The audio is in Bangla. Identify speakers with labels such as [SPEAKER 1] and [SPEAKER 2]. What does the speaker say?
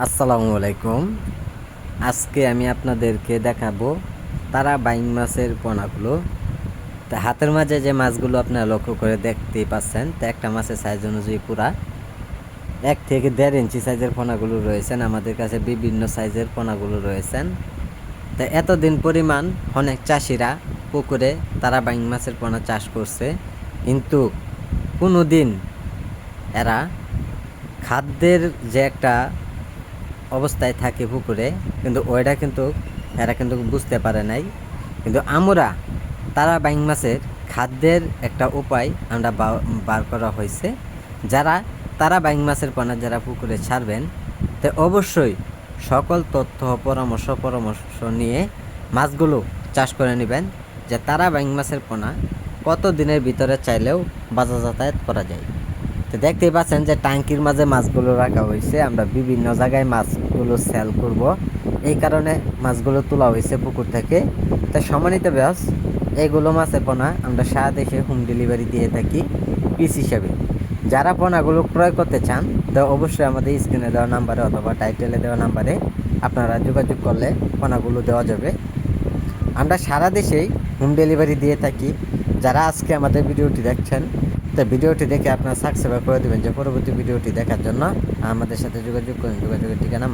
[SPEAKER 1] আসসালামু আলাইকুম। আজকে আমি আপনাদেরকে দেখাবো তারা বাইং মাছের পোনাগুলো। তা হাতের মাঝে যে মাছগুলো আপনারা লক্ষ্য করে দেখতেই পাচ্ছেন, তা একটা মাছের সাইজ অনুযায়ী পুরা 1 থেকে 1.5 ইঞ্চি সাইজের পোনাগুলো রয়েছেন। আমাদের কাছে বিভিন্ন সাইজের পোনাগুলো রয়েছেন। তা এতদিন পরিমাণ অনেক চাষিরা পুকুরে তারা বাইং মাছের পোনা চাষ করছে, কিন্তু কোনো দিন এরা খাদ্যের যে একটা অবস্থায় থাকে পুকুরে, কিন্তু ওইটা কিন্তু এরা কিন্তু বুঝতে পারে নাই। কিন্তু আমরা তারা বাইং মাছের খাদ্যের একটা উপায় আমরা বার করা হয়েছে। যারা তারা বাইং মাছের পোনা যারা পুকুরে ছাড়বেন, তো অবশ্যই সকল তথ্য পরামর্শ নিয়ে মাছগুলো চাষ করে নেবেন, যে তারা বাইং মাছের পোনা কত দিনের ভিতরে চাইলেও বাজার যাতায়াত করা যায়। তো দেখতেই পাচ্ছেন যে ট্যাঙ্কির মাঝে মাছগুলো রাখা হয়েছে। আমরা বিভিন্ন জায়গায় মাছগুলো সেল করব, এই কারণে মাছগুলো তোলা হয়েছে পুকুর থেকে। তা সম্মানিত ব্যাস, এইগুলো মাছের পোনা আমরা সারা দেশে হোম ডেলিভারি দিয়ে থাকি পিস হিসাবে। যারা পোনাগুলো ক্রয় করতে চান, তো অবশ্যই আমাদের স্ক্রিনে দেওয়া নাম্বারে অথবা টাইটেলে দেওয়া নাম্বারে আপনারা যোগাযোগ করলে পোনাগুলো দেওয়া যাবে। আমরা সারা দেশেই হোম ডেলিভারি দিয়ে থাকি। যারা আজকে আমাদের ভিডিওটি দেখছেন, তো ভিডিওটি দেখে আপনারা সাবস্ক্রাইব করে দেবেন, যে পরবর্তী ভিডিওটি দেখার জন্য আমাদের সাথে যোগাযোগ করুন। যোগাযোগের ঠিকানা